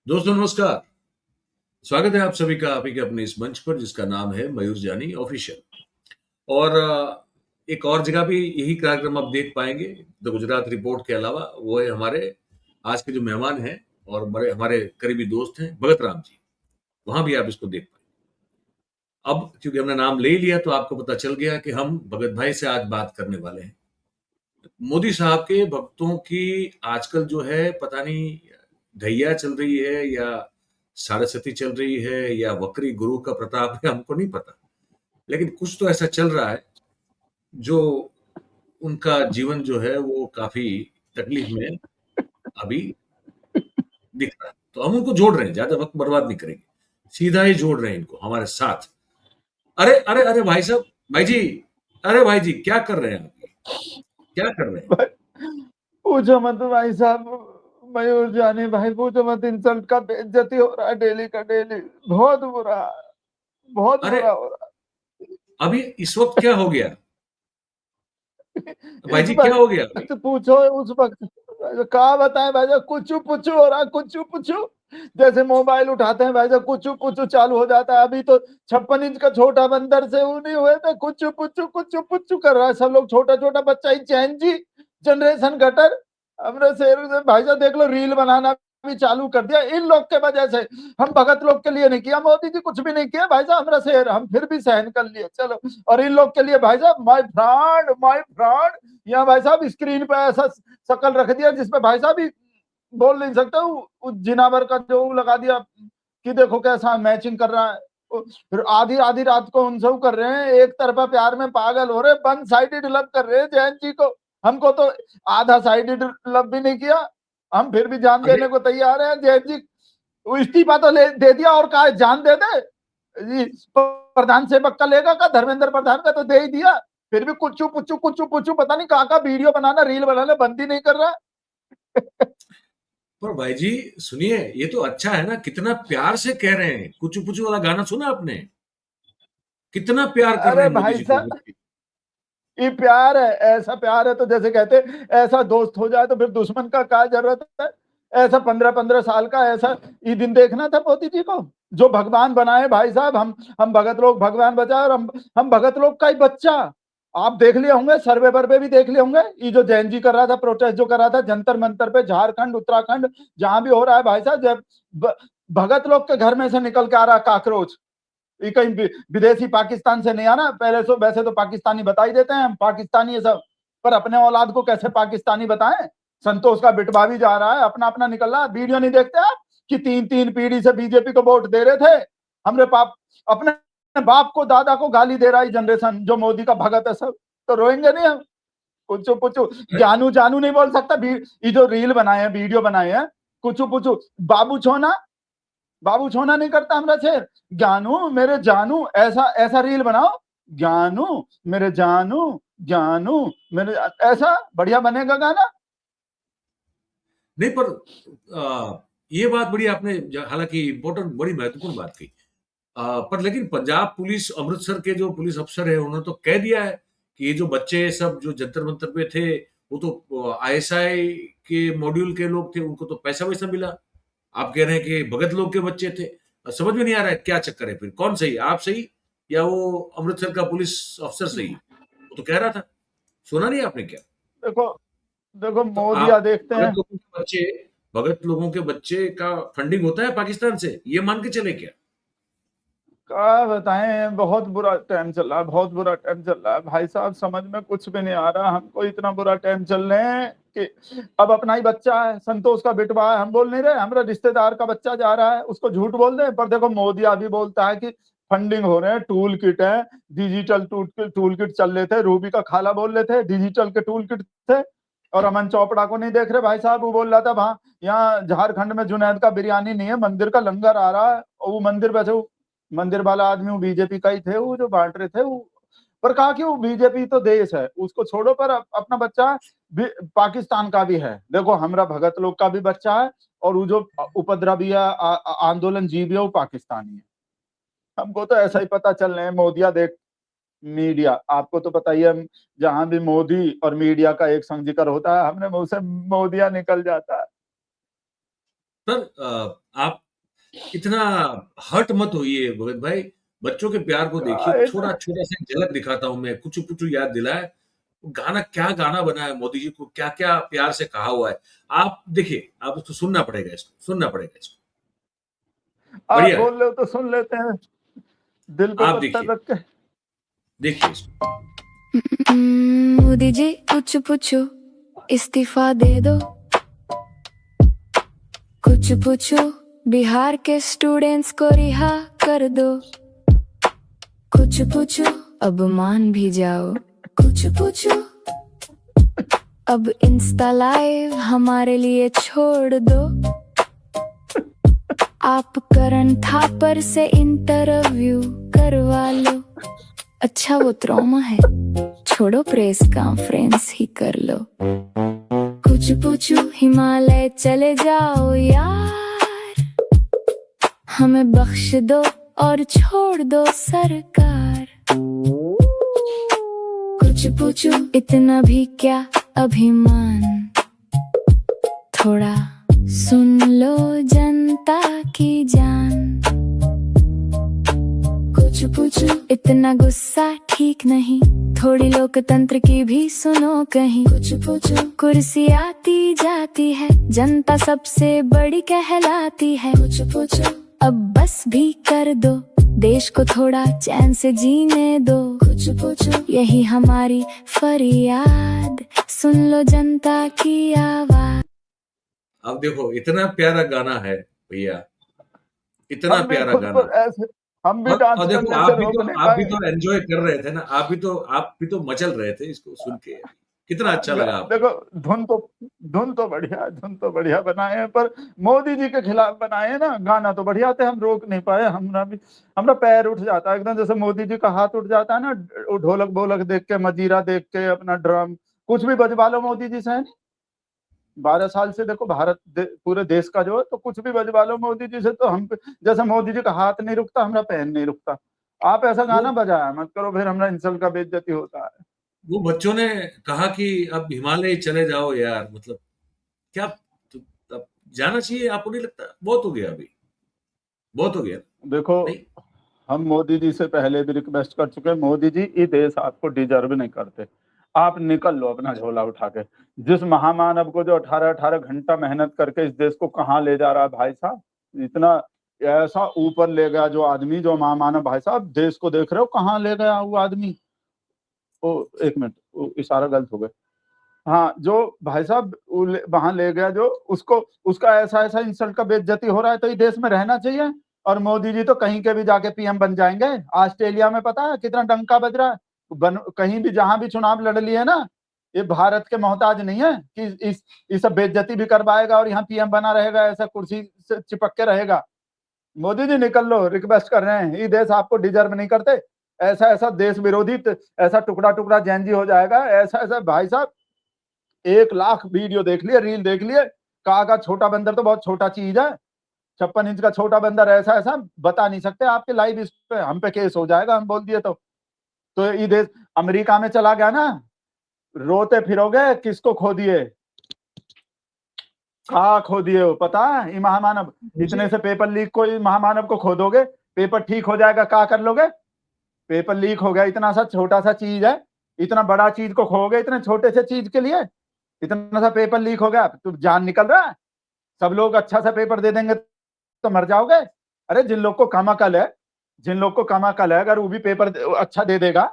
दोस्तों नमस्कार। स्वागत है आप सभी का आप ही के अपने इस मंच पर जिसका नाम है मयूर जानी ऑफिशियल। और एक और जगह भी यही कार्यक्रम आप देख पाएंगे द गुजरात रिपोर्ट के अलावा। वो है हमारे आज के जो मेहमान हैं और बड़े हमारे करीबी दोस्त हैं भगत राम जी। वहां भी आप इसको देख पाएंगे। अब क्योंकि हमने नाम ले ही लिया तो आपको पता चल गया कि हम भगत भाई से आज बात करने वाले हैं। मोदी साहब के भक्तों की आजकल जो है पता नहीं ढैया चल रही है या सारस्वती चल रही है या वक्री गुरु का प्रताप है, हमको नहीं पता। लेकिन कुछ तो ऐसा चल रहा है जो उनका जीवन जो है वो काफी तकलीफ में अभी दिख रहा है। तो हम उनको जोड़ रहे हैं, ज्यादा वक्त बर्बाद नहीं करेंगे, सीधा ही जोड़ रहे हैं इनको हमारे साथ। अरे अरे अरे भाई साहब, भाई जी, अरे भाई जी क्या कर रहे हैं आप? क्या कर रहे हैं? पूछो मत भाई साहब। मयूर जानी भाई पूछो मत, इंसल्ट का बेइज्जती हो रहा है डेली का डेली। बहुत बुरा, बहुत अरे बुरा हो रहा अभी इस वक्त क्या हो गया? है। भाई इस जी क्या हो गया अभी? वक्त पूछो, उस वक्त कहा बताएं भाई साहब। कुछ पुचू हो रहा है, कुछ पुचू। जैसे मोबाइल उठाते हैं भाई साहब, कुछ पुचू चालू हो जाता है। अभी तो 56 इंच का छोटा बंदर से वो नहीं हुए थे, कुछ पुचू कर रहा है सब लोग। छोटा छोटा बच्चा ही चैन जी, जनरेशन गटर। हमने शेर से भाई साहब देख लो, रील बनाना भी चालू कर दिया इन लोग के वजह से। हम भगत लोग के लिए नहीं किया, मोदी जी कुछ भी नहीं किया भाई साहब। हमारा शेर हम फिर भी सहन कर लिए, चलो। और इन लोग के लिए भाई साहब, माय फ्रेंड। यहाँ भाई साहब स्क्रीन पे ऐसा शक्ल रख दिया जिसपे भाई साहब ही बोल नहीं सकता। उस जिनावर का जो लगा दिया कि देखो कैसा मैचिंग कर रहा है। फिर आधी आधी रात को उनसे कर रहे हैं, एक तरफा प्यार में पागल हो रहे, वन साइडेड लव कर रहे हैं जैन जी को। हमको तो आधा साइडेड लव भी नहीं किया, हम फिर भी जान अरे देने को तैयार है जैन जी। वो इस्तीफा तो दे दिया, और कहा जान दे दे जी। प्रधान सेवक का लेगा का, धर्मेंद्र प्रधान का तो दे ही दिया। फिर भी कुछ पुचू पता नहीं कहाँ का वीडियो बनाना, रील बनाना बंद ही नहीं कर रहा। पर भाई जी सुनिए, ये तो अच्छा है ना, कितना प्यार से कह रहे हैं। कुचू पुचू वाला गाना सुना आपने? कितना प्यार कर रहे अरे हैं मोदी भाई जी को। साहब, ये प्यार है, ऐसा प्यार है तो जैसे कहते ऐसा दोस्त हो जाए तो फिर दुश्मन का क्या जरूरत है। ऐसा 15-15 साल का ऐसा ये दिन देखना था मोदी जी को, जो भगवान बनाए भाई साहब। हम भगत लोग भगवान बचाए, और हम भगत लोग का ही बच्चा। आप देख लिए होंगे, सर्वे वर्वे भी देख लिए होंगे। ये जो जैन जी कर रहा था, प्रोटेस्ट जो कर रहा था जंतर मंतर पे, झारखंड उत्तराखंड जहां भी हो रहा है भाई साहब। जब भगत लोग के घर में से निकल के आ रहा काकरोच। ये कहीं विदेशी पाकिस्तान से नहीं आना। पहले तो वैसे तो पाकिस्तानी बता ही देते हैं हम, पाकिस्तानी है सब। पर अपने औलाद को कैसे पाकिस्तानी बताएं। संतोष का बिटवा भी जा रहा है, अपना अपना निकल रहा है। वीडियो नहीं देखते आप कि 3-3 पीढ़ी से बीजेपी को वोट दे रहे थे। हमरे पाप अपने बाप को दादा को गाली दे रहा है जनरेशन, जो मोदी का भगत है सब। तो रोएंगे नहीं हम? कुछ पुचू जानू जानू नहीं बोल सकता। ये जो रील बनाए हैं, वीडियो बनाए हैं, कुछ पुचू बाबू छोना, बाबू छोना नहीं करता हमरा शेर। ज्ञानू मेरे जानू, ऐसा ऐसा रील बनाओ। ज्ञानू मेरे जानू, ज्ञानू मेरे, ऐसा बढ़िया बनेगा गाना। नहीं पर ये बात बड़ी आपने हालांकि इम्पोर्टेंट बड़ी महत्वपूर्ण बात की। पर लेकिन पंजाब पुलिस अमृतसर के जो पुलिस अफसर है उन्होंने तो कह दिया है कि ये जो बच्चे सब जो जंतर मंतर पे थे वो तो आईएसआई के मॉड्यूल के लोग थे, उनको तो पैसा वैसा मिला। आप कह रहे हैं कि भगत लोग के बच्चे थे। समझ में नहीं आ रहा है क्या चक्कर है, फिर कौन सही, आप सही या वो अमृतसर का पुलिस अफसर सही? वो तो कह रहा था, सुना नहीं आपने क्या? देखो, देखो तो मोदिया आप देखते हैं। भगत लोगों के बच्चे का फंडिंग होता है पाकिस्तान से, ये मान के चले क्या? क्या बताएं, बहुत बुरा टाइम चल रहा है, बहुत बुरा टाइम चल रहा है भाई साहब। समझ में कुछ भी नहीं आ रहा हमको, इतना बुरा टाइम चल रहे हैं कि अब अपना ही बच्चा है, संतोष का बिटवा है। हम बोल नहीं रहे हमारा रिश्तेदार का बच्चा जा रहा है, उसको झूठ बोल दे। पर देखो मोदी अभी बोलता है कि फंडिंग हो रहे हैं, टूल किट है, डिजिटल टूल किट चल रहे थे। रूबी का खाला बोल रहे थे डिजिटल के टूल किट थे। और अमन चोपड़ा को नहीं देख रहे भाई साहब। वो बोल रहा था वहां, यहाँ झारखंड में जुनैद का बिरयानी नहीं है, मंदिर का लंगर आ रहा है। और वो मंदिर वैसे, मंदिर वाला आदमी वो बीजेपी का ही थे, वो जो बांट रहे थे वो। पर कहा कि वो बीजेपी तो देश है, उसको छोड़ो। पर अपना बच्चा भी पाकिस्तान का भी है। देखो हमरा भगत लोग का भी बच्चा है, और वो जो उपद्रवी आंदोलन जीवी है वो पाकिस्तानी है। हमको तो ऐसा ही पता चल रहे हैं। मोदिया देख, मीडिया आपको तो पता ही है, जहां भी मोदी और मीडिया का एक संग जिक्र होता है, हमने मुंह से मोदिया निकल जाता है। सर आप इतना हर्ट मत होइए गोविंद भाई, बच्चों के प्यार को देखिए, छोटा छोटा सा झलक दिखाता हूं मैं, कुछ कुछ याद दिलाए। गाना क्या गाना बना है, मोदी जी को क्या क्या प्यार से कहा हुआ है। आप देखिए, आप उसको सुनना पड़ेगा, इसको सुनना पड़ेगा इसको, आप बढ़िया है। बोल रहे हो तो सुन लेते हैं, दिल पे आप पत्थर देखिए, रख के। देखिए इसको। मोदी जी कुछ पूछो, इस्तीफा दे दो। कुछ पूछो, बिहार के स्टूडेंट्स को रिहा कर दो। कुछ पूछो, अब मान भी जाओ। कुछ पूछो, अब इंस्टा लाइव हमारे लिए छोड़ दो। आप करण थापर से इंटरव्यू करवा लो। अच्छा वो ट्रॉमा है, छोड़ो प्रेस कॉन्फ्रेंस ही कर लो। कुछ पूछो, हिमालय चले जाओ यार, हमें बख्श दो और छोड़ दो सरकार। कुछ पूछो, इतना भी क्या अभिमान, थोड़ा सुन लो जनता की जान। कुछ पूछो, इतना गुस्सा ठीक नहीं, थोड़ी लोकतंत्र की भी सुनो कहीं। कुछ पूछो, कुर्सी आती जाती है, जनता सबसे बड़ी कहलाती है। कुछ पूछो, अब बस भी कर दो, देश को थोड़ा चैन से जीने दो। कुछ पूछो, यही हमारी फरियाद, सुन लो जनता की आवाज। अब देखो, इतना प्यारा गाना है भैया, इतना हम भी प्यारा खुद गाना। को ऐसे, हम भी डांस और देखो, करने से रोक नहीं आप भी पाए। तो एंजॉय कर रहे थे ना, आप भी तो मचल रहे थे इसको सुन के। कितना अच्छा लगा आपको। देखो, धुन तो बढ़िया, धुन तो बढ़िया बनाए हैं, पर मोदी जी के खिलाफ बनाए हैं ना, गाना तो बढ़िया थे, हम रोक नहीं पाए। हमरा पैर उठ जाता है एकदम, जैसे मोदी जी का हाथ उठ जाता है ना, वो ढोलक बोलक देख के, मजीरा देख के, अपना ड्रम कुछ भी बजवा लो मोदी जी से, है नहीं? 12 साल से देखो पूरे देश का जो है, तो कुछ भी बजवा लो मोदी जी से, तो हम जैसे मोदी जी का हाथ नहीं रुकता, हमरा पैर नहीं रुकता। आप ऐसा वो गाना बजाया मत करो, फिर हमरा इंसल्ट का बेइज्जती होता है। वो बच्चों ने कहा कि अब हिमालय चले जाओ यार, मतलब क्या, तो अब जाना चाहिए, आपको नहीं लगता बहुत हो गया अभी, बहुत हो गया देखो, नहीं? हम मोदी जी से पहले भी रिक्वेस्ट कर चुके हैं, मोदी जी ये देश आपको डिजर्व नहीं करते। आप निकल लो अपना झोला उठा के। जिस महामानव को जो 18-18 घंटा मेहनत करके इस देश को कहाँ ले जा रहा है भाई साहब, इतना ऐसा ऊपर ले गया जो आदमी, जो महामानव भाई साहब, देश को देख रहे हो कहाँ ले गया वो आदमी। ओ एक मिनट, वो इशारा गलत हो गया। हाँ, जो भाई साहब वहां ले गया, जो उसको, उसका ऐसा ऐसा इंसल्ट का बेइज्जती हो रहा है, तो ये देश में रहना चाहिए। और मोदी जी तो कहीं के भी जाके पीएम बन जाएंगे। ऑस्ट्रेलिया में पता है कितना डंका बज रहा है, कहीं भी जहां भी चुनाव लड़ लिए ना, ये भारत के मोहताज नहीं है कि इस सब बेइज्जती भी करवाएगा और यहाँ पीएम बना रहेगा, ऐसा कुर्सी से चिपक के रहेगा। मोदी जी निकल लो, रिक्वेस्ट कर रहे हैं, ये देश आपको डिजर्व नहीं करते। ऐसा ऐसा देश विरोधी, ऐसा टुकड़ा टुकड़ा जैनजी हो जाएगा, ऐसा ऐसा भाई साहब। 1 लाख वीडियो देख लिए, रील देख लिए, कहा का छोटा बंदर तो बहुत छोटा चीज है, 56 इंच का छोटा बंदर, ऐसा ऐसा बता नहीं सकते आपके लाइव, इस पे हम पे केस हो जाएगा हम बोल दिए तो ये देश अमेरिका में चला गया ना, रोते फिरोगे किसको खो दिए, कहा खो दिए हो पता है? ये महामानव, इतने से पेपर लीक को, महामानव को खो दोगे, पेपर ठीक हो जाएगा, क्या कर लोगे? पेपर लीक हो गया, इतना सा छोटा सा चीज है, इतना बड़ा चीज को खोगे इतने छोटे से चीज के लिए? इतना सा पेपर लीक हो गया तो जान निकल रहा है। सब लोग अच्छा सा पेपर दे देंगे तो मर जाओगे। अरे जिन लोग को कम अकल है, जिन लोग को कम अकल है, अगर वो भी पेपर अच्छा दे देगा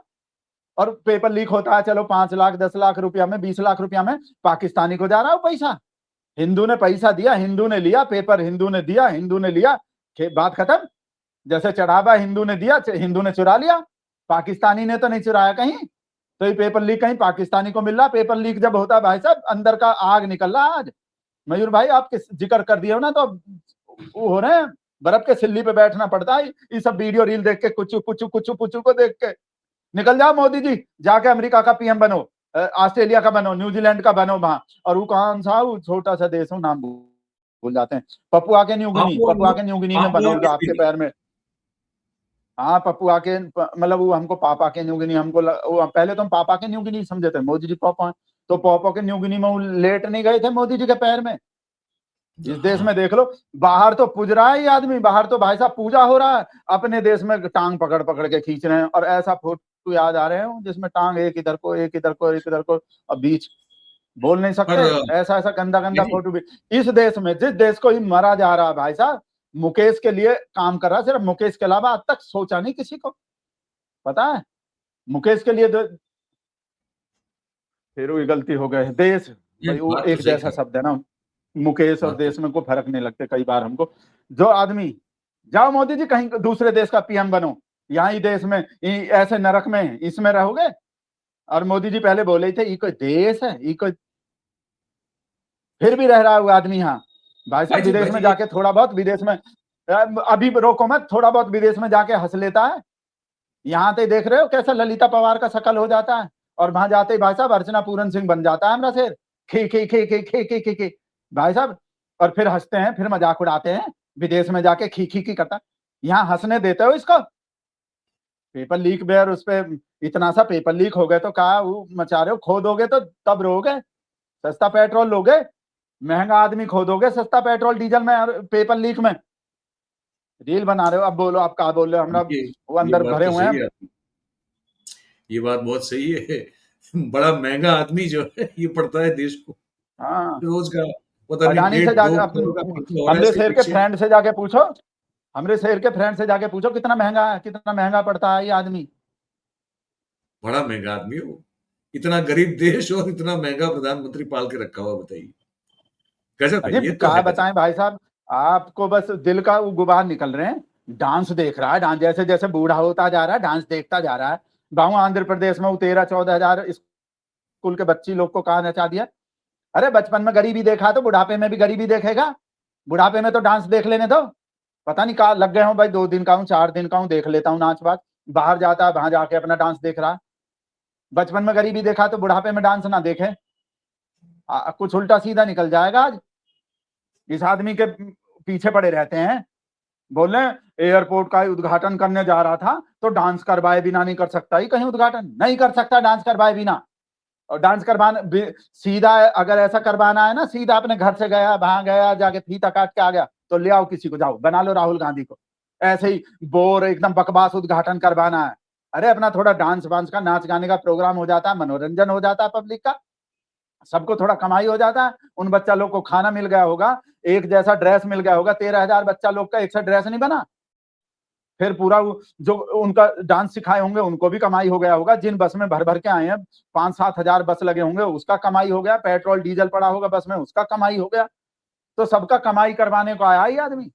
और पेपर लीक होता है, चलो 5 लाख 10 लाख रुपया में, 20 लाख रुपया में पाकिस्तानी को जा रहा है पैसा। हिंदू ने पैसा दिया, हिंदू ने लिया पेपर, हिंदू ने दिया, हिंदू ने लिया, बात खत्म। जैसे चढ़ावा हिंदू ने दिया, हिंदू ने चुरा लिया, पाकिस्तानी ने तो नहीं चुराया कहीं। तो ये पेपर लीक कहीं पाकिस्तानी को मिल रहा। पेपर लीक जब होता है भाई साहब, अंदर का आग निकल रहा आज। मयूर भाई आप जिक्र कर दिए हो ना, तो वो हो रहे हैं, बर्फ के सिल्ली पे बैठना पड़ता है ये सब वीडियो रील देख के, कुछ कुछ को देख के। निकल जाओ मोदी जी, जाके अमेरिका का पीएम बनो, ऑस्ट्रेलिया का बनो, न्यूजीलैंड का बनो वहां। और वो कौन सा वो छोटा सा देश हो, नाम भूल जाते हैं, पपुआ के न्यू गिनी में बनो, जो आपके पैर में। हाँ, पपुआ के मतलब वो हमको पापा के न्यू गिनी, वो पहले तो हम पापा के न्यू गिनी समझे थे, मोदी जी पापा हैं, तो पापा के न्यू गिनी में वो लेट नहीं गए थे मोदी जी के पैर में। इस देश हाँ में देख लो, बाहर तो पूज रहा है ये आदमी, बाहर तो भाई साहब पूजा हो रहा है, अपने देश में टांग पकड़ पकड़ के खींच रहे हैं। और ऐसा फोटो याद आ रहे हो जिसमें टांग एक इधर को, एक इधर को, एक इधर को, और बीच बोल नहीं पर सकते। ऐसा ऐसा गंदा गंदा नहीं, फोटो भी इस देश में, जिस देश को ही मरा जा रहा है भाई साहब, मुकेश के लिए काम कर रहा है, सिर्फ मुकेश के अलावा आज तक सोचा नहीं किसी को, पता है? मुकेश के लिए फिर वही गलती हो गए। देश ये भाई वो बात तो एक सही जैसा कही, शब्द है ना, मुकेश और बात तो देश में कोई फर्क नहीं लगते कई बार हमको। जो आदमी, जाओ मोदी जी कहीं दूसरे देश का पीएम बनो, यहाँ ही देश में ऐसे नरक में इसमें रहोगे। और मोदी जी पहले बोले थे ये कोई देश है, ये कोई, फिर भी रह रहा है वो आदमी यहाँ। भाई साहब विदेश भाई में जी जाके थोड़ा बहुत विदेश में, अभी रोको मत, थोड़ा बहुत विदेश में जाके हंस लेता है। यहाँ तो देख रहे हो कैसा ललिता पवार का शकल हो जाता है, और वहां जाते ही भाई साहब अर्चना पूरन सिंह बन जाता है हमरा शेर, खी खी खी खी खी खी खी खी भाई साहब। और फिर हंसते हैं, फिर मजाक उड़ाते हैं, विदेश में जाके खी खी खी करता। यहाँ हंसने देते हो इसको? पेपर लीक बेयर उस पे इतना सा पेपर लीक हो गए तो कहा वो मचा रहे हो, खोदोगे तो तब रोगे, सस्ता पेट्रोल लोगे, महंगा आदमी खोदोगे सस्ता पेट्रोल डीजल में और पेपर लीक में रील बना रहे हो। अब बोलो आप क्या बोल रहे हो, हमरा वो ये अंदर बात भरे तो हुए सही हैं। है आपकी, ये बात बहुत सही है। बड़ा महंगा आदमी जो है ये पड़ता है देश को हाँ, रोज का, पता नहीं अडानी से 1.5-2 करोड़ का खर्चा हो रहा है हमरे इसके शहर के पीछे। फ्रेंड से जाके पूछो, हमरे शहर के फ्रेंड से जाके पूछो कितना महंगा है, कितना महंगा पड़ता है ये आदमी। बड़ा महंगा आदमी है वो, इतना गरीब देश और इतना महंगा प्रधानमंत्री पाल के रखा हुआ, बताइए। गजब है, ये अजीब तो क्या है गजब। बताएं भाई साहब, आपको बस दिल का वो गुबार निकल रहे हैं। डांस देख रहा है, डांस जैसे जैसे बूढ़ा होता जा रहा है डांस देखता जा रहा है। गाँव आंध्र प्रदेश में वो 13-14 हजार स्कूल के बच्ची लोग को कहा नचा दिया। अरे बचपन में गरीबी देखा तो बुढ़ापे में भी गरीबी देखेगा, बुढ़ापे में तो डांस देख लेने दो। पता नहीं कहा लग गए हो भाई, 2 दिन का हूँ 4 दिन का हूँ, देख लेता हूँ नाच बात। बाहर जाता है वहां जाके अपना डांस देख रहा है। बचपन में गरीबी देखा तो बुढ़ापे में डांस ना देखे, कुछ उल्टा सीधा निकल जाएगा आज। इस आदमी के पीछे पड़े रहते हैं। बोले एयरपोर्ट का उद्घाटन करने जा रहा था तो डांस करवाए बिना नहीं कर सकता, ही कहीं उद्घाटन नहीं कर सकता डांस करवाए बिना। और डांस करवाना सीधा, अगर ऐसा करवाना है ना, सीधा अपने घर से गया, वहां गया, जाके फीता काट के आ गया, तो ले आओ किसी को, जाओ बना लो राहुल गांधी को। ऐसे ही बोर एकदम बकवास उद्घाटन करवाना है। अरे अपना थोड़ा डांस वांस का, नाच गाने का प्रोग्राम हो जाता है, मनोरंजन हो जाता है पब्लिक का, सबको थोड़ा कमाई हो जाता है। उन बच्चा लोग को खाना मिल गया होगा, एक जैसा ड्रेस मिल गया होगा। 13,000 बच्चा लोग का एक सा ड्रेस नहीं बना। फिर पूरा जो उनका डांस सिखाए होंगे उनको भी कमाई हो गया होगा। जिन बस में भर भर के आए हैं, 5-7 हजार बस लगे होंगे, उसका कमाई हो गया। पेट्रोल डीजल पड़ा होगा बस में, उसका कमाई हो गया। तो सबका कमाई करवाने को आया ही आदमी।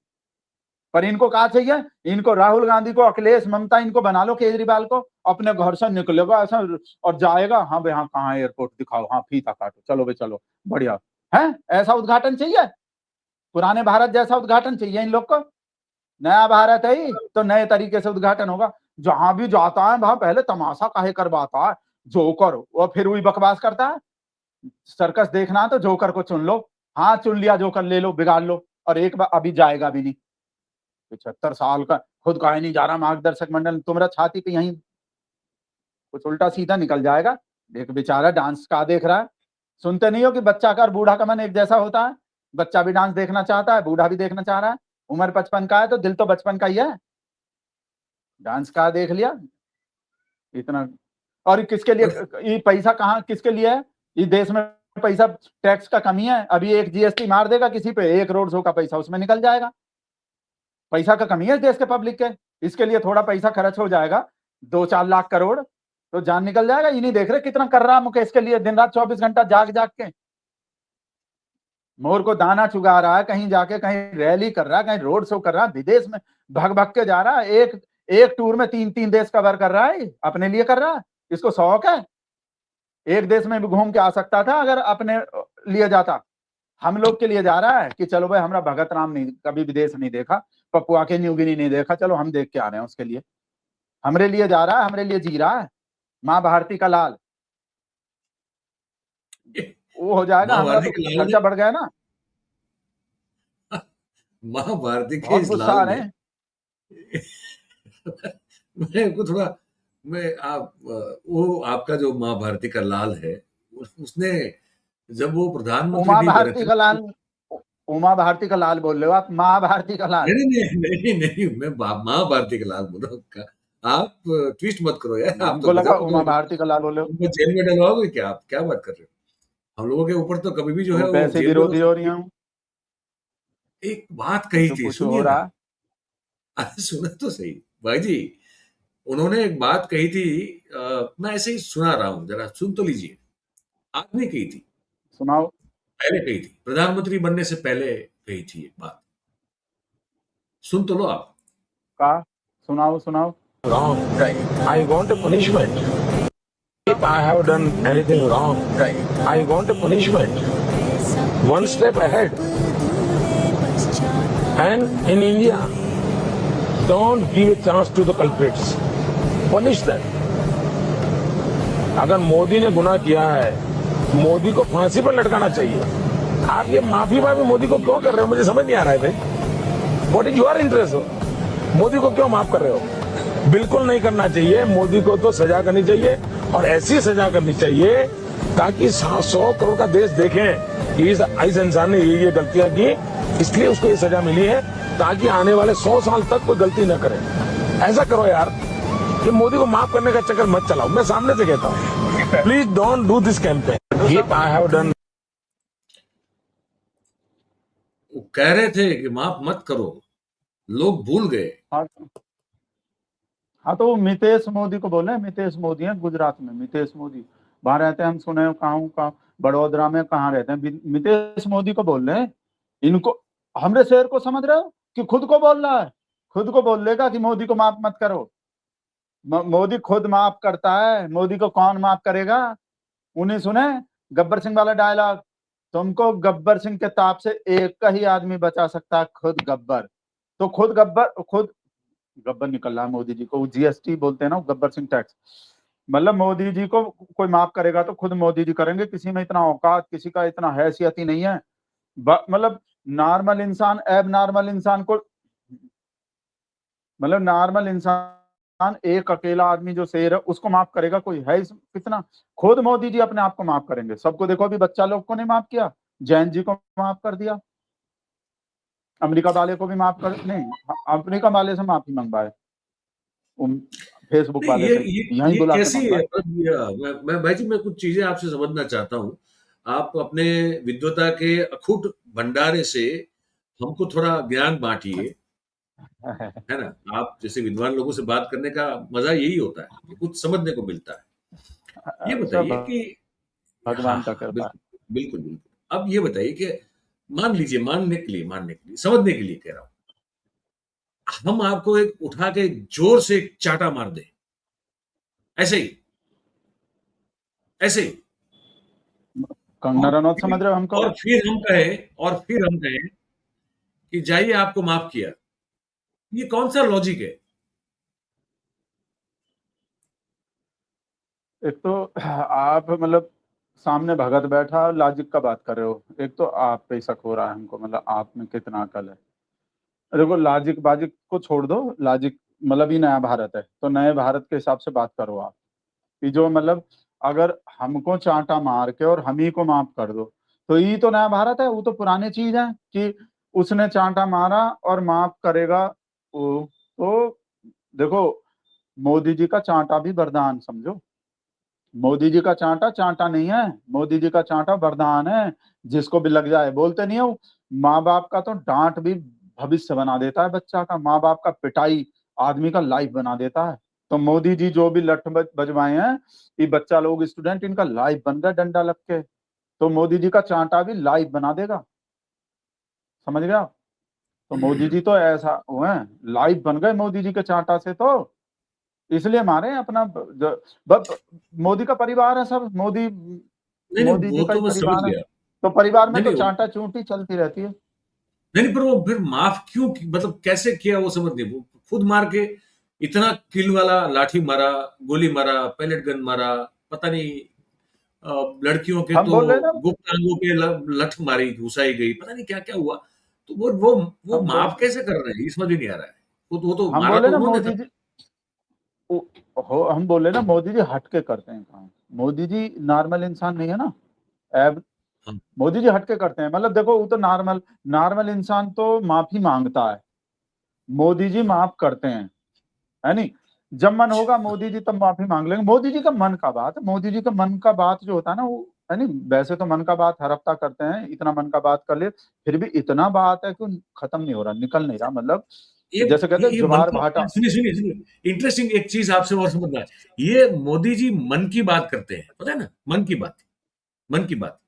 पर इनको कहा चाहिए, इनको राहुल गांधी को, अखिलेश, ममता, इनको बना लो केजरीवाल को, अपने घर से निकलेगा ऐसा और जाएगा, हाँ भाई हाँ कहाँ एयरपोर्ट दिखाओ, हाँ फीता काटो, चलो भाई चलो, बढ़िया है। ऐसा उद्घाटन चाहिए, पुराने भारत जैसा उद्घाटन चाहिए इन लोग को। नया भारत है ही तो नए तरीके से उद्घाटन होगा। जहां भी जाता है वहां पहले तमाशा काहे करवाता है, जोकर, और फिर वही बकवास करता है। सर्कस देखना है तो जोकर को चुन लो, हाँ चुन लिया जोकर, ले लो बिगाड़ लो, और एक बार अभी जाएगा भी नहीं। 75 साल का, खुद काहे नहीं जा रहा मार्गदर्शक मंडल, तुम्हारा छाती पे यहीं कुछ उल्टा सीधा निकल जाएगा। एक बेचारा डांस का देख रहा है। सुनते नहीं हो कि बच्चा का और बूढ़ा का मन एक जैसा होता है। बच्चा भी डांस देखना चाहता है, बूढ़ा भी देखना चाह रहा है। उम्र 55 का है तो दिल तो बचपन का ही है। डांस का देख लिया इतना। और किसके लिए ये पैसा, कहाँ किसके लिए है? इस देश में पैसा, टैक्स का कमी है। अभी एक जीएसटी मार देगा किसी पे, एक रोड शो का पैसा उसमें निकल जाएगा। पैसा का कमी है इस देश के पब्लिक के, इसके लिए थोड़ा पैसा खर्च हो जाएगा, 2-4 लाख करोड़, तो जान निकल जाएगा। ये नहीं देख रहे कितना कर रहा मुकेश के लिए, दिन रात 24 घंटा जाग जाग के मोर को दाना चुगा रहा है, कहीं जाके कहीं रैली कर रहा है, कहीं रोड शो कर रहा है, विदेश में भग भग के जा रहा है। एक टूर में 3-3 देश कवर कर रहा है, अपने लिए कर रहा है, इसको शौक है। एक देश में भी घूम के आ सकता था अगर अपने लिए जाता। हम लोग के लिए जा रहा है कि चलो भाई हमारा भगत राम नहीं, कभी विदेश नहीं देखा, पपुआ के न्यू गिनी नहीं देखा, चलो हम देख के आ रहे हैं उसके लिए। हमरे लिए जा रहा है, हमरे लिए जी रहा है, माँ भारती का लाल। वो हो जाएगा, माँ हमारा भारती तो के लाल खर्चा बढ़ गया ना। ने, माँ भारती के बहुत इस गुस्सा लाल आ ने रहे हैं। मैं को थोड़ा, मैं आप वो आपका जो माँ भारती का लाल है, उसने जब वो प्रधानमंत्री उमा नहीं बने भारती थे का तो लाल, उमा भारती का लाल बोल रहे हो आप, माँ भारती का लाल। नहीं, मैं माँ भारती का लाल बोल रहा हूँ। आप ट्विस्ट मत करो यार, आप तो हमको लगा गजब उमा भारती का लाल बोल रहे हो। हमको जेल में डलवाओगे क्या? आप क्या बात कर रहे हो? हम लोगों के ऊपर तो कभी भी जो है तुम वो वैसे जेल में हो विरोधी हो रही सकती है। हूँ, एक बात कही तो थी, कुछ हो सुनिए ना। रहा है। अरे सुना तो सही भाई जी। उन्होंने एक बात कही थी, मैं ऐसे ही सुना रहा हूँ, जरा सुन तो लीजिए। आज नहीं कही थी, सुनाओ। पहले कही थी, प्रधानमंत्री बनने से पहले कही थी एक बात। सुन तो लो आप। का सुनाओ सुनाओ। wrong, right? I want a punishment. If I have done anything wrong, right? I want a punishment. One step ahead. And in India, don't give a chance to the culprits. Punish them. अगर मोदी ने गुनाह किया है, मोदी को फांसी पर लटकाना चाहिए। आप ये माफी माफी मोदी को क्यों कर रहे हो? मुझे समझ नहीं आ रहा है भाई। व्हाट इज योर इंटरेस्ट हो? मोदी को क्यों माफ कर रहे हो? बिल्कुल नहीं करना चाहिए। मोदी को तो सजा करनी चाहिए, और ऐसी सजा करनी चाहिए ताकि 100 करोड़ का देश देखें कि इस इंसान ने ये गलतियां की, इसलिए उसको ये सजा मिली है, ताकि आने वाले 100 साल तक कोई गलती न करे। ऐसा करो यार, कि मोदी को माफ करने का चक्कर मत चलाओ। मैं सामने से कहता हूँ, please don't do this campaign. If I have done. वो कह रहे थे कि माफ मत करो, लोग भूल गए। हाँ हाँ, तो वो मितेश मोदी को बोले। मितेश मोदी है गुजरात में, मितेश मोदी वहां रहते हैं, हम सुने हैं। कहाँ बड़ोदरा में कहाँ रहते हैं? मितेश मोदी को बोल रहे हैं। इनको, हमरे शेर को समझ रहे हो कि खुद को बोल रहा है? खुद को बोल लेगा कि मोदी को माफ मत करो। मोदी खुद माफ करता है, मोदी को कौन माफ करेगा? उन्हें सुने गब्बर सिंह वाला डायलॉग, तुमको गब्बर सिंह के ताप से एक का ही आदमी बचा सकता है, खुद गब्बर। तो खुद गब्बर निकल रहा है मोदी जी को। जीएसटी बोलते हैं ना, गब्बर सिंह टैक्स। मतलब मोदी जी को कोई माफ करेगा तो खुद मोदी जी करेंगे। किसी में इतना औकात, किसी का इतना हैसियत ही नहीं है। मतलब नॉर्मल इंसान, एब नॉर्मल इंसान को, मतलब नॉर्मल इंसान, एक अकेला आदमी जो शेर है, उसको माफ करेगा कोई है? कितना खुद मोदी जी अपने आप को माफ करेंगे। सबको देखो, अभी बच्चा लोग को नहीं माफ किया, जैन जी को माफ कर दिया, अमेरिका वाले को भी माफ कर, नहीं अमेरिका वाले से माफी मंगवाए, फेसबुक नहीं, वाले से यहीं ये बुला के कैसी है? मंगवाए। मैं भाई जी, मैं कुछ चीजें आपसे समझना चाहता हूँ। आप अपने विद्वता के अखूट भंडारे से हमको थोड़ा ज्ञान बांटिए, है ना? आप जैसे विद्वान लोगों से बात करने का मजा यही होता है कि कुछ समझने को मिलता है। ये सब बताइए कि हाँ, भगवान का हाँ, कृपा है। बिल्कुल, बिल्कुल। अब ये बताइए कि मान लीजिए, मानने के लिए, समझने के लिए कह रहा हूँ, हम आपको एक उठा के जोर से एक चाटा मार दें, ऐसे ही, ऐसे ही, कंगना रनौत समझ रहे हो हमको? और फिर हम कहें कि जाइए, आपको माफ किया। ये कौन सा लॉजिक है? एक तो आप मतलब सामने भगत बैठा, लॉजिक का बात कर रहे हो। एक तो आप पे शक हो रहा है हमको, मतलब आप में कितना अकल है। देखो, लॉजिक बाजिक को छोड़ दो। लॉजिक मतलब ही नया भारत है, तो नए भारत के हिसाब से बात करो आप। कि जो मतलब अगर हमको चांटा मार के और हम ही को माफ कर दो, तो ये तो नया भारत है। वो तो पुरानी चीज है कि उसने चांटा मारा और माफ करेगा वो। तो देखो, मोदी जी का चांटा भी वरदान समझो। मोदी जी का चांटा चांटा नहीं है, मोदी जी का चांटा वरदान है। जिसको भी लग जाए, बोलते नहीं हो, माँ बाप का तो डांट भी भविष्य बना देता है बच्चा का। माँ बाप का पिटाई आदमी का लाइफ बना देता है। तो मोदी जी जो भी लठ बजवाए हैं, ये बच्चा लोग, स्टूडेंट, इनका लाइफ बन गया डंडा लग के। तो मोदी जी का चांटा भी लाइफ बना देगा, समझ गया? तो मोदी जी तो ऐसा वो है, लाइफ बन गए मोदी जी के चांटा से। तो इसलिए मारे अपना मोदी का परिवार है सब। मोदी नहीं, नहीं, मोदी जी वो का तो ही मैं समझ परिवार है। गया। तो परिवार में नहीं, तो नहीं, चांटा चूंटी चलती रहती है। नहीं, पर वो फिर माफ क्यों मतलब कैसे किया वो समझ नहीं। वो खुद मार के इतना किल वाला लाठी मारा, गोली मारा, पैलेट गन मारा, पता नहीं, लड़कियों के हम तो बोल रहे हैं ना, गुप्त अंगों पे लठ मारी, घुसाई गई, पता नहीं क्या क्या हुआ। तो वो हम बोल माफ कैसे कर रहे हैं, ये समझ ही नहीं आ रहा है। वो तो हम मारा बोले तो ना उन्होंने था। मोदी जी, हम बोले ना मोदी जी हट के करते हैं काम। मोदी जी नॉर्मल इंसान नहीं है ना। अब हाँ। मोदी जी हटके करते हैं। मतलब देखो, वो तो नॉर्मल इंसान तो माफी मांगता है, मोदी जी माफ करते हैं, है नहीं। जब मन होगा मोदी जी तब माफी मांग लेंगे। मोदी जी का मन का बात, मोदी जी का मन का बात जो होता है ना, वो है नहीं। वैसे तो मन का बात हर हफ्ता करते हैं, इतना मन का बात कर ले, फिर भी इतना बात है कि खत्म नहीं हो रहा, निकल नहीं रहा। मतलब ये जैसे कहते हैं ये मन ज्वार का, भाटा। सुनिए सुनिए सुनिए, इंटरेस्टिंग एक चीज आपसे और समझना है। ये मोदी जी मन की बात करते हैं, पता है ना, मन की बात, मन की बात।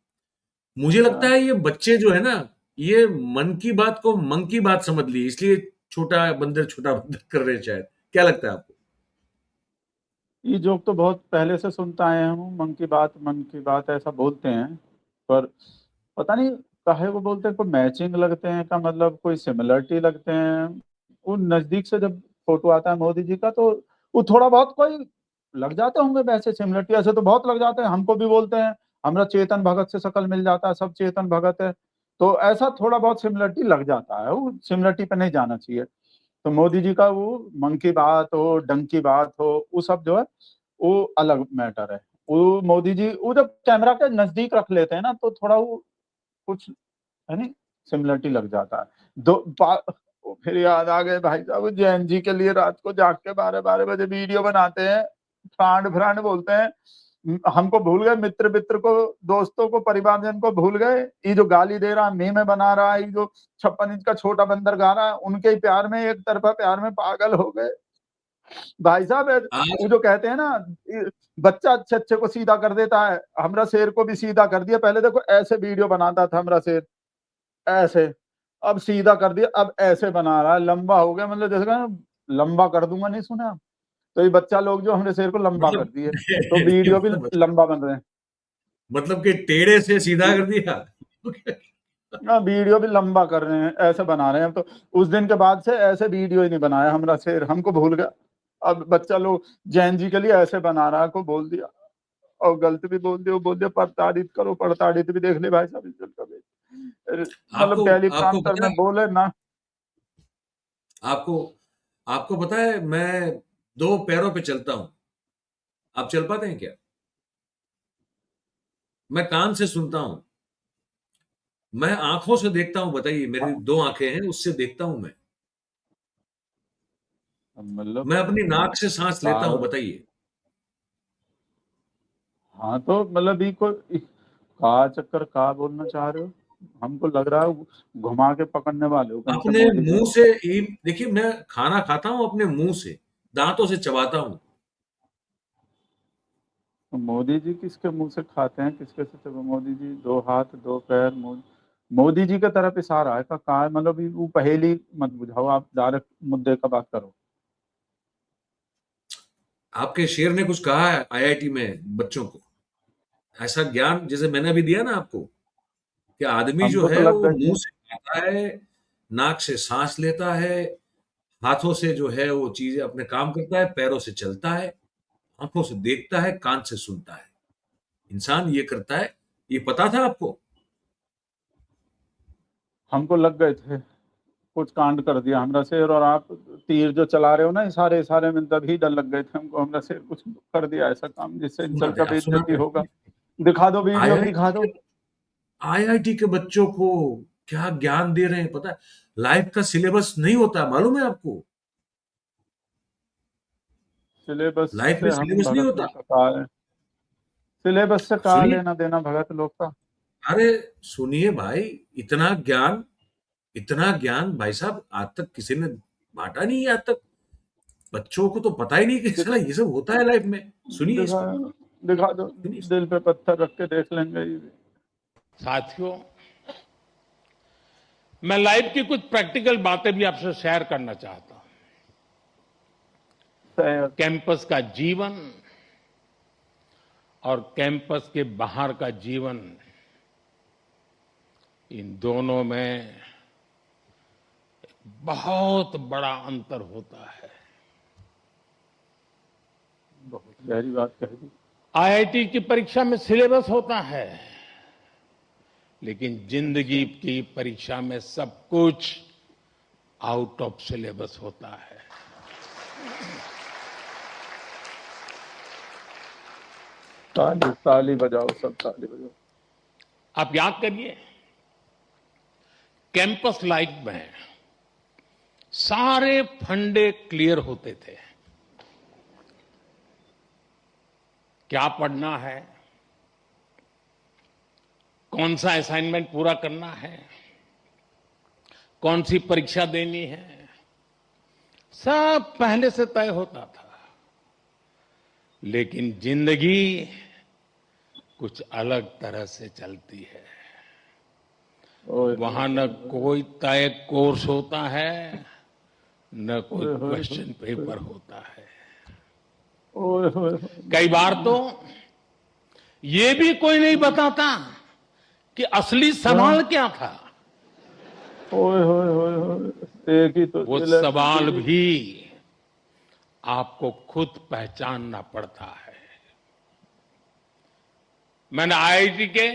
मुझे लगता है ये बच्चे जो है ना, ये मन की बात को मन की बात समझ ली, इसलिए छोटा बंदर कर रहे हैं शायद। क्या लगता है आपको? ये जोक तो बहुत पहले से सुनता आए हम, मन की बात ऐसा बोलते हैं, पर पता नहीं काहे को बोलते हैं। कोई मैचिंग लगते हैं का मतलब, कोई सिमिलरिटी लगते हैं। वो नजदीक से जब फोटो आता है मोदी जी का, तो वो थोड़ा बहुत कोई लग जाते होंगे वैसे सिमिलरिटी। ऐसे तो बहुत लग जाते हैं, हमको भी बोलते हैं, हमरा चेतन भगत से शक्ल मिल जाता है, सब चेतन भगत है। तो ऐसा थोड़ा बहुत सिमिलरिटी लग जाता है, वो सिमिलरिटी पे नहीं जाना चाहिए। तो मोदी जी का वो मन की बात हो, डंक की बात हो, वो सब जो है वो अलग मैटर है। वो मोदी जी वो जब कैमरा के नजदीक रख लेते हैं ना, तो थोड़ा वो कुछ, है नहीं, सिमिलरिटी लग जाता है। वो फिर याद आ गए भाई साहब, जैन जी के लिए रात को जाग के 12-12 बजे वीडियो बनाते हैं, फ्रांड फ्रांड बोलते हैं। हमको भूल गए, मित्र मित्र को, दोस्तों को, परिवारजन को भूल गए। ये जो गाली दे रहा, मीम बना रहा है, ये जो 56 इंच का छोटा बंदर गा रहा है, उनके ही प्यार में, एक तरफा प्यार में पागल हो गए भाई साहब। आज वो जो कहते हैं ना, बच्चा अच्छे अच्छे को सीधा कर देता है, हमरा शेर को भी सीधा कर दिया। पहले देखो ऐसे वीडियो बनाता था हमरा शेर, ऐसे, अब सीधा कर दिया, अब ऐसे बना रहा है, लंबा हो गया। मतलब जैसे कहना लंबा कर दूंगा, नहीं सुना? तो ये बच्चा लोग जो हमने शेर को लंबा कर मतलब दिए, तो वीडियो भी लंबा बन रहे हैं। मतलब कि टेढ़े से सीधा कर दिया। वीडियो भी लंबा कर रहे हैं, ऐसे बना रहे हैं। अब तो उस दिन के बाद से ऐसे वीडियो ही नहीं बनाया हमरा शेर, हमको भूल गया। अब बच्चा लोग जैन जी के लिए ऐसे बना रहा है, को बोल दिया, और गलत भी बोल दिया। वो बोल दिया प्रताड़ित करो, प्रताड़ित भी देख ले भाई साहब, इज्जत का मतलब आपको आपको टेलीप्रॉम्प्टर पता में है, बोले ना। आपको आपको पता है, मैं 2 पैरों पे चलता हूं। आप चल पाते हैं क्या? मैं कान से सुनता हूं, मैं आंखों से देखता हूं। बताइए, मेरी हाँ, 2 आंखें हैं, उससे देखता हूं मैं। मतलब मैं अपनी नाक से सांस लेता हूं। पावर। बताइए। हाँ तो मतलब ये कोई का चक्कर का बोलना चाह रहे हो? हमको लग रहा है घुमा के पकड़ने वाले हो कहीं से अपने मोदी जी मुंह को। से ही देखिए, मैं खाना खाता हूं अपने मुंह से, दांतों से चबाता हूं। तो मोदी जी किसके मुंह से खाते हैं, किसके से? तो मोदी जी दो हाथ दो पैर, मोदी जी की तरफ इशारा है का है? मतलब वो पहेली मत बुझाओ, आप डायरेक्ट मुद्दे का बात करो। आपके शेर ने कुछ कहा है आईआईटी में बच्चों को, ऐसा ज्ञान जैसे मैंने अभी दिया ना आपको, कि आदमी जो हमको तो है लग वो गई मुंह थी। से खाता है, नाक से सांस लेता है, हाथों से जो है वो चीजें अपने काम करता है, पैरों से चलता है, आंखों से देखता है, कान से सुनता है। इंसान ये करता है। ये पता था आपको? हमको लग गए थे, कुछ कांड कर दिया हमरा शेर। और आप तीर जो चला रहे हो ना, इशारे इशारे में, तभी डर लग गए थे हमको, हमरा शेर कुछ कर दिया ऐसा काम जिससे इंसल सुनाते का आप बेइज्जती सुनाते होगा। हैं। दिखा दो, वीडियो भी आईआईटी दिखा दो। के आईआईटी के बच्चों को क्या ज्ञान दे रहे हैं पता है? लाइफ का सिलेबस नहीं होता, मालूम है आपको? सिलेबस लाइफ में से हम सिलेबस नहीं भगत होता। लोग का सिलेबस से आप का सुनिए, लेना देना भगत लोग का। अरे सुनिए भाई, इतना ज्ञान, इतना ज्ञान भाई साहब आज तक किसी ने बांटा नहीं है आज तक। बच्चों को तो पता ही नहीं कि दिख, साला ये सब होता है लाइफ में। सुनिए दिखा इसको, दिखा दो, सुनिए इसको। दिल पे पत्थर रख के देख लेंगे ये भी। साथियों, मैं लाइफ की कुछ प्रैक्टिकल बातें भी आपसे शेयर करना चाहता हूं। शायद कैंपस का जीवन और कैंपस के बाहर का जीवन, इन दोनों में बहुत बड़ा अंतर होता है। बहुत गहरी बात कह दी। आईआईटी की परीक्षा में सिलेबस होता है, लेकिन जिंदगी की परीक्षा में सब कुछ आउट ऑफ सिलेबस होता है। ताली ताली बजाओ, सब ताली बजाओ। आप याद करिए, कैंपस लाइफ में सारे फंडे क्लियर होते थे। क्या पढ़ना है, कौन सा असाइनमेंट पूरा करना है, कौन सी परीक्षा देनी है, सब पहले से तय होता था। लेकिन जिंदगी कुछ अलग तरह से चलती है। वहां न कोई तय कोर्स होता है, न कोई क्वेश्चन पेपर होता है। कई बार तो ये भी कोई नहीं बताता कि असली सवाल क्या था। एक ही तो वो सवाल भी आपको खुद पहचानना पड़ता है। मैंने आईआईटी के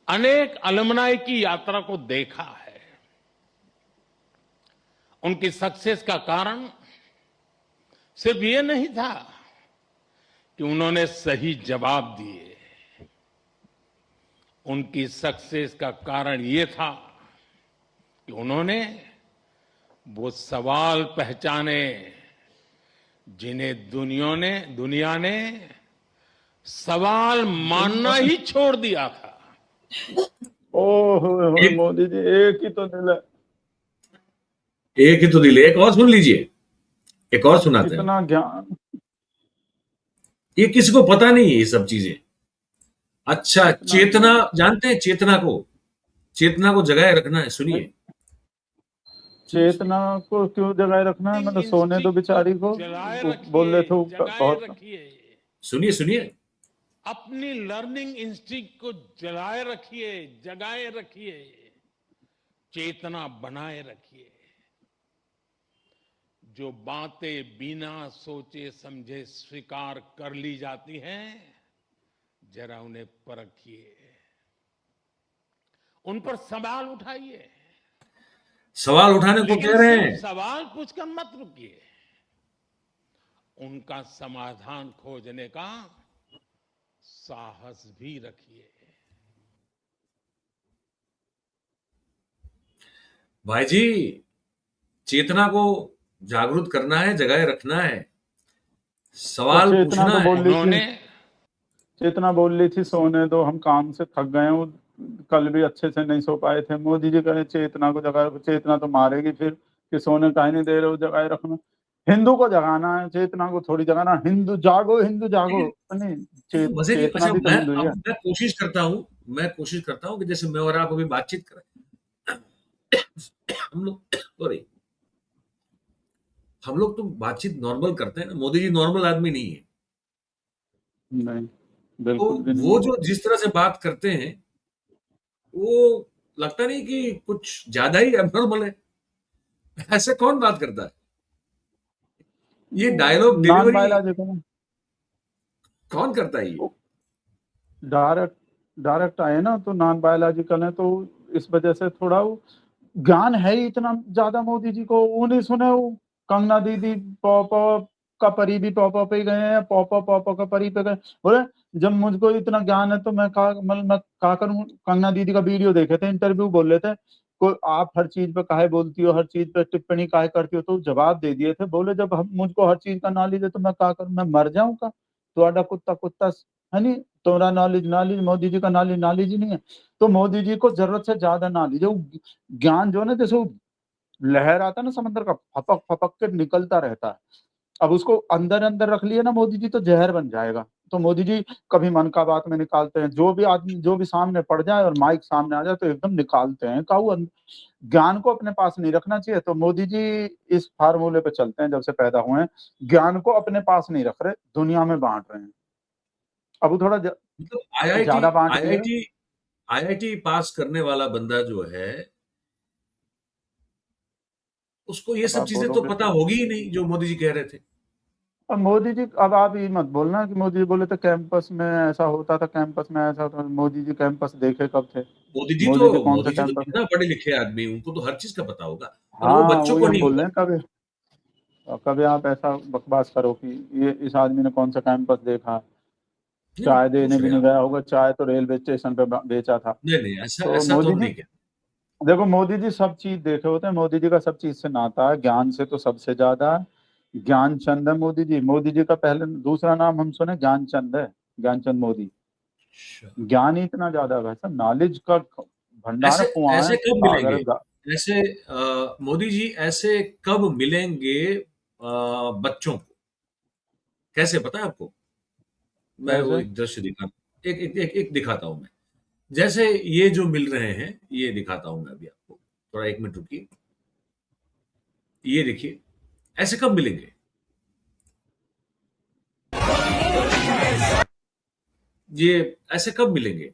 अनेक अलुमनाई की यात्रा को देखा है। उनकी सक्सेस का कारण सिर्फ ये नहीं था कि उन्होंने सही जवाब दिए। उनकी सक्सेस का कारण ये था कि उन्होंने वो सवाल पहचाने जिन्हें दुनिया ने सवाल मानना ही छोड़ दिया था। मोदी जी एक ही तो दिल है, एक ही तो दिल है। एक और सुन लीजिए, एक और सुनाते हैं। इतना ज्ञान ये किसी को पता नहीं है ये सब चीजें। अच्छा, चेतना जानते हैं? चेतना को जगाए रखना है। सुनिए, चेतना को क्यों जगाए रखना है? मतलब सोने दो बेचारी को, बोल रहे थे बहुत। सुनिए सुनिए, अपनी लर्निंग इंस्टिंक्ट को जगाए रखिए, चेतना बनाए रखिए। जो बातें बिना सोचे समझे स्वीकार कर ली जाती हैं, जरा उन्हें परखिए, उन पर सवाल उठाइए। सवाल उठाने को कह रहे हैं। सवाल पूछकर मत रुकिए, उनका समाधान खोजने का साहस भी रखिए। भाई जी, चेतना को जागरूक करना है, जगाए रखना है, सवाल पूछना है। उन्होंने चेतना बोल रही थी सोने दो, हम काम से थक गए हैं, कल भी अच्छे से नहीं सो पाए थे। मोदी जी कहे चेतना को जगाए, चेतना तो मारेगी फिर कि सोने का ही नहीं दे रहे हो जगाए रखना। हिंदू को जगाना है, चेतना को थोड़ी जगाना। हिंदू जागो नहीं, चेतना भी तो हिंदू है। मैं कोशिश करता हूं कि जैसे मैं और आप अभी बातचीत करें, हम लोग तो बातचीत नॉर्मल करते हैं ना। मोदी जी नॉर्मल आदमी नहीं है। नहीं, बिल्कुल भी नहीं। वो जो जिस तरह से बात करते हैं, वो लगता नहीं कि कुछ ज्यादा ही एबनॉर्मल है। ऐसे कौन बात करता है? ये डायलॉग डिलीवरी कौन करता है? ये डायरेक्ट आए ना, तो नॉन बायोलॉजिकल है, तो इस वजह से थोड़ा ज्ञान है ही इतना ज्यादा मोदी जी को। वो नहीं सुने, वो कंगना दीदी पॉप का परी भी पॉप पे गए हैं, पॉप का परी पे गए। बोले जब मुझको इतना ज्ञान है तो मैं का करूं। कंगना दीदी का वीडियो देखे थे, इंटरव्यू बोल रहे थे, कोई आप हर चीज पे काहे बोलती हो, हर चीज पे टिप्पणी काहे करती हो, तो जवाब दे दिए थे। बोले जब मुझको हर चीज का नॉलेज है तो मैं का करूं, मैं मर जाऊं का? तुम्हारा कुत्ता है नहीं, तुम्हारा नॉलेज मोदी जी का नॉलेज ही नहीं है। तो मोदी जी को जरूरत से ज्यादा नॉलेज है। ज्ञान जो है ना, जैसे लहर आता है ना समंदर का, फपक फपक के निकलता रहता है। अब उसको अंदर अंदर रख लिए ना मोदी जी, तो जहर बन जाएगा। तो मोदी जी कभी मन का बात में निकालते हैं, जो भी सामने पड़ जाए और माइक सामने आ जाए तो एकदम निकालते हैं। ज्ञान को अपने पास नहीं रखना चाहिए। तो मोदी जी इस फार्मूले पे चलते हैं जब से पैदा हुए हैं। ज्ञान को अपने पास नहीं रख रहे, दुनिया में बांट रहे हैं। अब वो थोड़ा ज्यादा बांट दिए। आईआईटी पास करने वाला बंदा जो है, उसको ये सब चीजें तो पता होगी ही नहीं जो मोदी जी कह रहे थे। अब मोदी जी, अब आप ये मत बोलना कि मोदी जी बोले तो कैंपस में ऐसा होता था, कैंपस में ऐसा होता था। मोदी जी कैंपस देखे कब थे? मोदी जी तो कितना पढ़े लिखे आदमी, उनको तो हर चीज का पता होगा, पर वो बच्चों को नहीं बोल रहे हैं। कभी आप ऐसा बकवास करो कि ये इस आदमी ने कौन सा कैंपस देखा। नहीं, चाय पूछ देने भी रहे हैं नहीं आप। गया होगा, चाय तो रेलवे स्टेशन पे बेचा था। नहीं, नहीं, ऐसा तो ऐसा तो मोदी हम जी, नहीं कहते। देखो मोदी जी सब चीज देखे होते हैं, मोदी जी का सब चीज से नाता है, ज्ञान से तो सबसे ज्यादा है। ज्ञानचंद है मोदी जी। मोदी जी का पहले दूसरा नाम हम सुने ज्ञानचंद है, ज्ञानचंद मोदी। अच्छा। ज्ञान ही इतना ज्यादा है भाई साहब, नॉलेज का भंडार है, ऐसे कुआं है, ऐसे कब सागर मिलेंगे? है ऐसे मोदी जी ऐसे कब मिलेंगे बच्चों को? कैसे पता है आपको? मैं वो कैसे? एक दृश्य एक दिखाता हूँ मैं। जैसे ये जो मिल रहे हैं, ये दिखाता हूँ मैं अभी आपको। थोड़ा 1 मिनट रुकिए। ये देखिए, ऐसे कब मिलेंगे? ये ऐसे कब मिलेंगे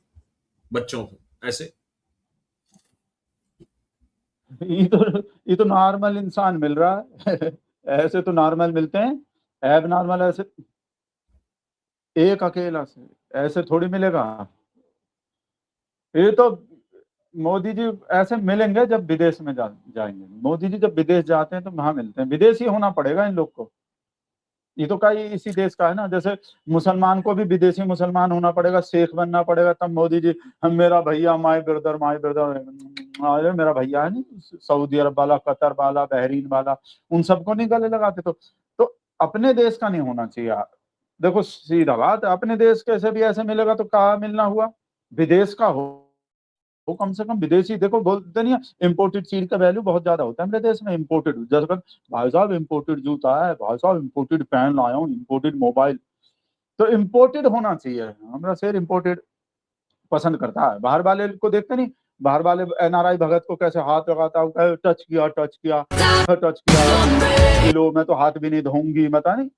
बच्चों को? ऐसे? ये तो नॉर्मल इंसान मिल रहा है। ऐसे तो नॉर्मल मिलते हैं, एब नॉर्मल ऐसे एक अकेला से ऐसे थोड़ी मिलेगा। ये तो मोदी जी ऐसे मिलेंगे जब विदेश में जाएंगे। मोदी जी जब विदेश जाते हैं तो वहां मिलते हैं, विदेशी होना पड़ेगा इन लोग को। ये तो कई इसी देश का है ना, जैसे मुसलमान को भी विदेशी मुसलमान होना पड़ेगा, शेख बनना पड़ेगा, तब मोदी जी हम मेरा भैया माय ब्रदर, अरे मेरा भैया है नहीं, सऊदी अरब वाला, कतर वाला, बहरीन वाला, उन सबको नहीं गले लगाते। तो अपने देश का नहीं होना चाहिए यार। देखो सीधा बात है, अपने देश कैसे भी ऐसे मिलेगा तो कहाँ मिलना हुआ, विदेश का हो। वो कम से कम विदेशी, देखो बोलते नहीं है इम्पोर्टेड चीज का वैल्यू बहुत ज्यादा होता है मेरे देश में। इम्पोर्टेड जैसे भाई साहब इम्पोर्टेड जूता है, भाई साहब इम्पोर्टेड पेन लाया हूँ, इम्पोर्टेड मोबाइल। तो इम्पोर्टेड होना चाहिए। हमारा शेर इम्पोर्टेड पसंद करता है, बाहर वाले को देखते नहीं। बाहर वाले एनआरआई भगत को कैसे हाथ लगाता हूँ, टच किया टच किया टच किया, किलो मैं तो हाथ भी नहीं धोऊंगी, पता नहीं।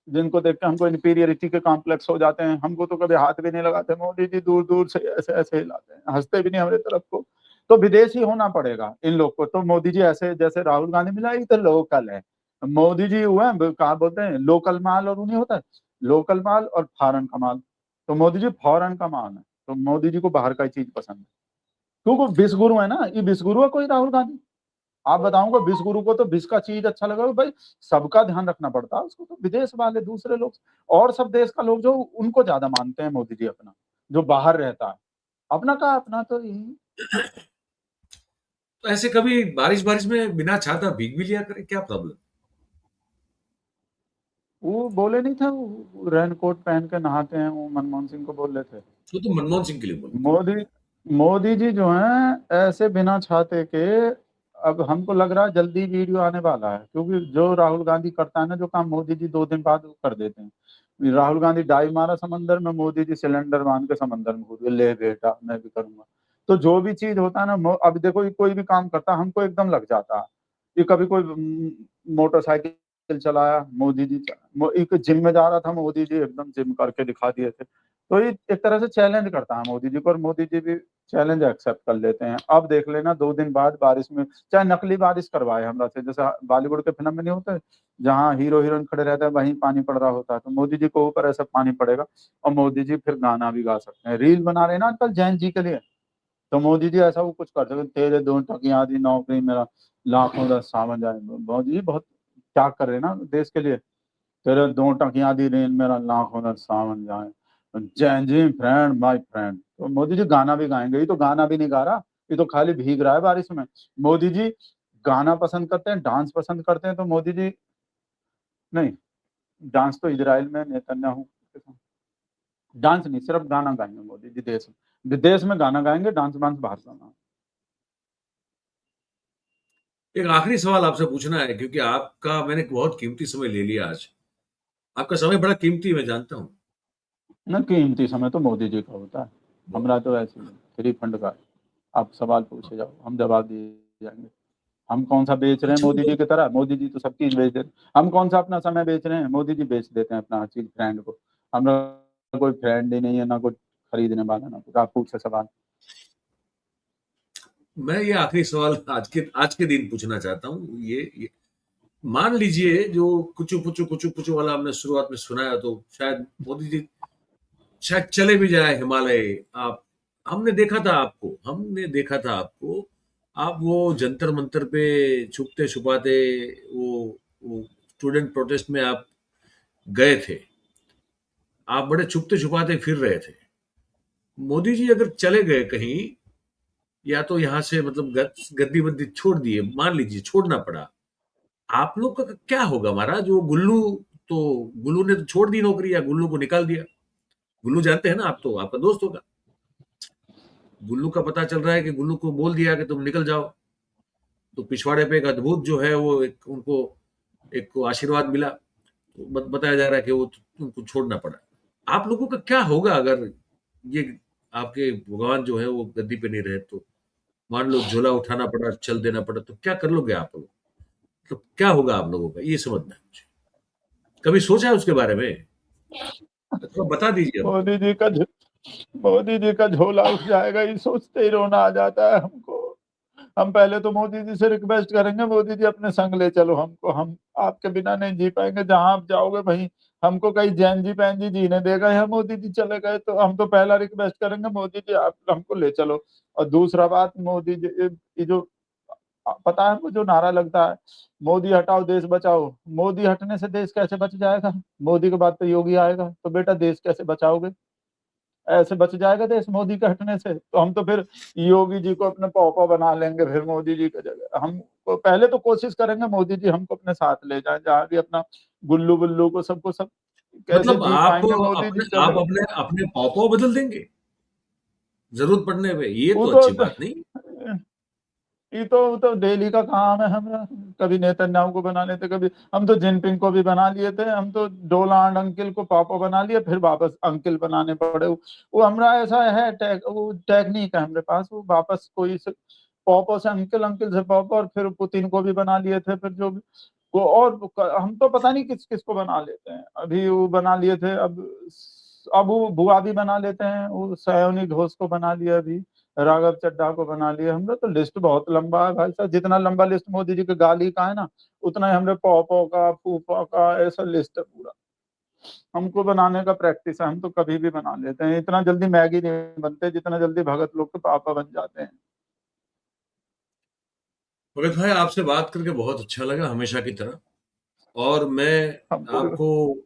जिनको देख के हमको इंफीरियरिटी के कॉम्प्लेक्स हो जाते हैं, हमको तो कभी हाथ भी नहीं लगाते। मोदी जी दूर दूर से ऐसे ऐसे हिलाते हैं, हंसते भी नहीं हमारे तरफ को। तो विदेशी होना पड़ेगा इन लोग को। तो मोदी जी ऐसे जैसे राहुल गांधी मिला, ये तो लोकल है। मोदी जी हुए हैं, कहा बोलते हैं लोकल माल और उन्हें होता है लोकल माल और फॉरेन का माल। तो मोदी जी फॉरेन का माल है, तो मोदी जी को बाहर का ही चीज पसंद है। क्योंकि विश्वगुरु है ना, ये विश्वगुरु है कोई राहुल गांधी। आप बताऊंगा विश्वगुरु को तो विश्व का चीज अच्छा लगा भाई, सबका ध्यान रखना पड़ता है उसको। तो विदेश वाले दूसरे लोग और सब देश का लोग जो उनको ज्यादा मानते हैं मोदी जी अपना, जो बाहर रहता है। अपना का अपना तो यही। तो ऐसे कभी बारिश में बिना छाता भीग भी लिया करे, क्या प्रॉब्लम? वो बोले नहीं था, वो रेनकोट पहन के नहाते हैं, वो मनमोहन सिंह को बोल रहे थे। वो तो मनमोहन सिंह के लिए बोले थे। मोदी मोदी जी जो हैं ऐसे बिना छाते के, अब हमको लग रहा है जल्दी वीडियो आने वाला है, क्योंकि जो राहुल गांधी करता है ना जो काम, मोदी जी 2 दिन बाद वो कर देते हैं। राहुल गांधी डाई मारा समंदर में, मोदी जी सिलेंडर बांध के समंदर में कूद गए, ले बेटा मैं भी करूंगा। तो जो भी चीज होता है ना, अब देखो ये कोई भी काम करता है हमको एकदम लग जाता है। ये कभी कोई मोटरसाइकिल चलाया मोदी जी, एक जिम में जा रहा था मोदी जी, एकदम जिम करके दिखा दिए थे। तो ये एक तरह से चैलेंज करता है मोदी जी को, और मोदी जी भी चैलेंज एक्सेप्ट कर लेते हैं। अब देख लेना 2 दिन बाद बारिश में, चाहे नकली बारिश करवाए हमरा से, जैसे बॉलीवुड के फिल्म में नहीं होते जहाँ हीरो हीरोइन खड़े रहते हैं वहीं पानी पड़ रहा होता है, तो मोदी जी को ऊपर ऐसा पानी पड़ेगा। और मोदी जी फिर गाना भी गा सकते हैं, रील बना रहे हैं ना आजकल जैन जी के लिए। तो मोदी जी ऐसा वो कुछ कर सकते, तेरे 2 टकियां दी नौकरी मेरा लाखों दस सावन जाए। मोदी जी बहुत त्याग कर रहे हैं ना देश के लिए। तेरे 2 टकियां दी रेल मेरा लाखों दस सावन जाए, जय जी फ्रेंड माय फ्रेंड। तो मोदी जी गाना भी गाएंगे, ये तो गाना भी नहीं गा रहा, ये तो खाली भीग रहा है बारिश में। मोदी जी गाना पसंद करते हैं, डांस पसंद करते हैं, तो मोदी जी नहीं, डांस तो इजराइल में नेतन्याहू के साथ। डांस नहीं, सिर्फ गाना गाएंगे मोदी जी देश में, विदेश में गाना गाएंगे, डांस वांस बाहर करना। एक आखिरी सवाल आपसे पूछना है, क्योंकि आपका मैंने बहुत कीमती समय ले लिया आज। आपका समय बड़ा कीमती है, मैं जानता हूँ। न कीमती समय तो मोदी जी का होता है, हमारा तो ऐसे ही फ्री फंड का है। आप सवाल पूछे जाओ, हम जवाब दिए जाएंगे। हम कौन सा बेच रहे हैं अच्छा, मोदी जी की तरह? मोदी जी तो सब चीज बेच देते हैं। हम कौन सा अपना समय बेच रहे हैं? मोदी जी बेच देते हैं अपना हर चीज फ्रेंड को। हमारा कोई फ्रेंड ही नहीं है, ना कोई खरीदने वाला, ना कुछ। आप पूछे सवाल। मैं ये आखिरी सवाल आज के दिन पूछना चाहता हूँ। ये मान लीजिए जो कुचू पुचू वाला हमने शुरुआत में सुनाया, तो शायद मोदी जी शायद चले भी जाए हिमालय। आप हमने देखा था आपको। आप वो जंतर मंतर पे छुपते छुपाते वो स्टूडेंट प्रोटेस्ट में आप गए थे। आप बड़े छुपते छुपाते फिर रहे थे। मोदी जी अगर चले गए कहीं, या तो यहां से मतलब गद्दी बद्दी छोड़ दिए, मान लीजिए छोड़ना पड़ा, आप लोग का क्या होगा महाराज? वो गुल्लू, तो गुल्लू ने तो छोड़ दी नौकरी, या गुल्लू को निकाल दिया। गुल्लू जानते हैं ना आप, तो आपका दोस्त होगा। गुल्लू का पता चल रहा है कि गुल्लू को बोल दिया कि तुम निकल जाओ, तो पिछवाड़े पे एक अद्भुत जो है वो एक उनको एक आशीर्वाद मिला, तो बताया जा रहा है कि वो उनको छोड़ना पड़ा। आप लोगों का क्या होगा अगर ये आपके भगवान जो है वो गद्दी पे नहीं रहे तो? मान लो झोला उठाना पड़ा, चल देना पड़ा, तो क्या कर लोगे आप लोग? तो क्या होगा आप लोगों का, ये समझना है मुझे। कभी सोचा है उसके बारे में? थोड़ा बता दीजिए हमको। मोदी जी का झोला उठ जाएगा, ये सोचते ही रोना आ जाता है हमको। हम पहले तो मोदी जी से रिक्वेस्ट करेंगे, मोदी जी अपने संग ले चलो हमको, हम आपके बिना नहीं जी पाएंगे, जहां आप जाओगे वहीं हमको कहीं जैन जी पैन जी जीने देगा, या मोदी जी चले गए तो हम तो पहला रिक्वेस्ट करेंगे, मोदी जी आप हमको ले चलो। और दूसरा बात, मोदी जी ये जो पता है हमको जो नारा लगता है, मोदी हटाओ देश बचाओ, मोदी हटने से देश कैसे बच जाएगा? मोदी के बाद तो योगी आएगा, तो बेटा देश कैसे बचाओगे? ऐसे बच जाएगा देश मोदी के हटने से? तो हम तो फिर योगी जी को अपने पौपा बना लेंगे फिर मोदी जी की जगह। हम पहले तो कोशिश करेंगे मोदी जी हमको अपने साथ ले जाए, जहाँ भी अपना गुल्लू बुल्लू को सबको सब कैसे मतलब जी पाएंगे, मोदी जी चले। आप अपने अपने पाव बदल देंगे जरूरत पड़ने पे? ये वो तो तो अच्छी बात नहीं। ये तो डेली का काम है हमारा। कभी नेतन्याहू को बना लेते, कभी हम तो जिनपिंग को भी बना लिए थे, हम तो डोनाल्ड अंकिल को पापा बना लिए, फिर वापस अंकिल बनाने पड़े। वो हमारा ऐसा है वो टेक्निक है हमारे पास, वो वापस कोई से पापा से अंकिल, अंकिल से पापा, और फिर पुतिन को भी बना लिए थे, फिर जो भी वो, और हम तो पता नहीं किस किस को बना लेते हैं। अभी वो बना लिए थे, अब वो बुआ भी बना लेते हैं, वो सयोनी घोष को बना लिया, अभी राघव चड्ढा को बना लिया। हमने तो लिस्ट बहुत लंबा है भाई साहब, जितना लंबा लिस्ट मोदी जी के गाली का है ना, उतना ही हमने पौपो का, फूफा का, ऐसा लिस्ट है पूरा। हमको बनाने का प्रैक्टिस है, हम तो कभी भी बना लेते हैं। इतना जल्दी मैगी नहीं बनते जितना जल्दी भगत लोग के पापा बन जाते हैं। भगत भाई, आपसे बात करके बहुत अच्छा लगा, हमेशा की तरह। और मैं हमको भी आपको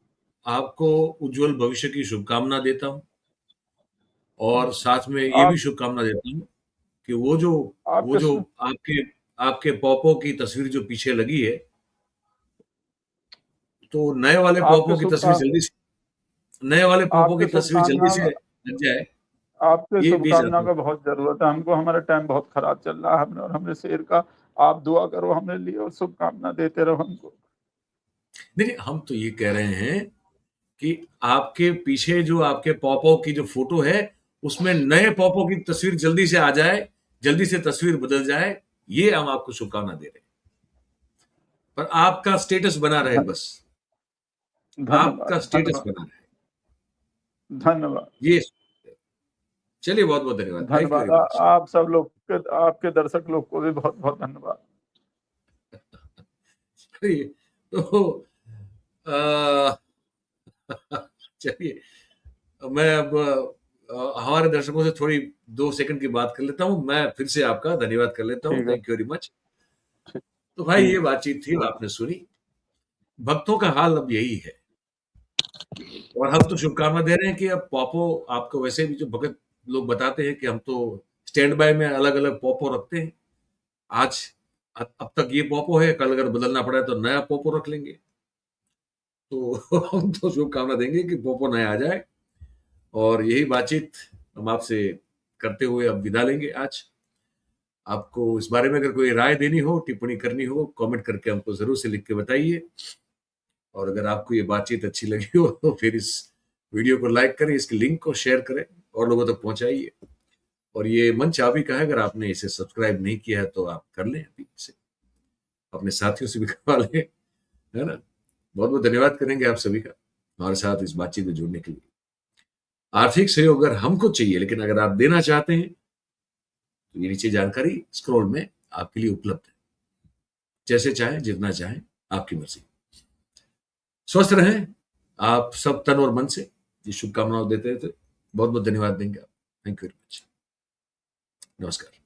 आपको उज्जवल भविष्य की शुभकामना देता हूँ, और साथ में ये भी आप शुभकामना देता हूँ कि वो आपके जो आपके आपके पॉपो की तस्वीर जो पीछे लगी है, तो नए वाले आपके पॉपो की तस्वीर शुभकाम जल्दी से नए वाले पॉपो की आपके तस्वीर जल्दी शुभकामना से लग जाए, आपके ये भी शुभकामना चाहता हूँ। का बहुत जरूरत है हमको। हमारा टाइम बहुत खराब चल रहा है, हमने और हमरे शेर का। आप दुआ करो हमारे लिए और शुभकामना देते रहो हमको। नहीं, हम तो ये कह रहे हैं कि आपके पीछे जो आपके पॉपो की जो फोटो है, उसमें नए पॉपो की तस्वीर जल्दी से आ जाए, जल्दी से तस्वीर बदल जाए, ये हम आपको शुभकामना दे रहे हैं। पर आपका स्टेटस बना रहे धन, बस, धन्यवाद, आपका स्टेटस धन्यवाद, बना रहे, धन्यवाद, ये। चलिए, बहुत बहुत धन्यवाद, थैंक यू धन्यवाद। Very much. आप सब लोग के, आपके दर्शक लोग को भी बहुत बहुत धन्यवाद। चलिए, तो अ, चलिए, मैं अब हमारे दर्शकों से थोड़ी 2 सेकंड की बात कर लेता हूं। मैं फिर से आपका धन्यवाद कर लेता हूं, ठीक है। Thank you very much. ठीक तो भाई, ये ठीक बातचीत थी, आपने सुनी। भक्तों का हाल अब यही है, और हम तो शुभकामना दे रहे हैं कि अब पॉपो आपको, वैसे भी जो भगत लोग बताते हैं कि हम तो स्टैंड बाय में अलग अलग पॉपो रखते हैं। आज अब तक ये पॉपो है, कल अगर बदलना पड़ा तो नया पॉपो रख लेंगे। तो हम तो शुभकामना देंगे कि पोपो नया आ जाए, और यही बातचीत हम आपसे करते हुए अब विदा लेंगे आज। आपको इस बारे में अगर कोई राय देनी हो, टिप्पणी करनी हो, कमेंट करके हमको जरूर से लिख के बताइए। और अगर आपको ये बातचीत अच्छी लगी हो तो फिर इस वीडियो को लाइक करें, इसके लिंक को शेयर करें और लोगों तक पहुंचाइए। और ये मंच आप ही का है, अगर आपने इसे सब्सक्राइब नहीं किया है तो आप कर लें अभी से, अपने साथियों से भी करवा लें, है ना। बहुत बहुत धन्यवाद करेंगे आप सभी का हमारे साथ इस बातचीत में जुड़ने के लिए। आर्थिक सहयोग अगर हमको चाहिए, लेकिन अगर आप देना चाहते हैं तो ये नीचे जानकारी स्क्रॉल में आपके लिए उपलब्ध है। जैसे चाहे, जितना चाहे, आपकी मर्जी। स्वस्थ रहें आप सब, तन और मन से, ये शुभकामनाएं देते थे। बहुत बहुत धन्यवाद देंगे आप। Thank you very much. नमस्कार।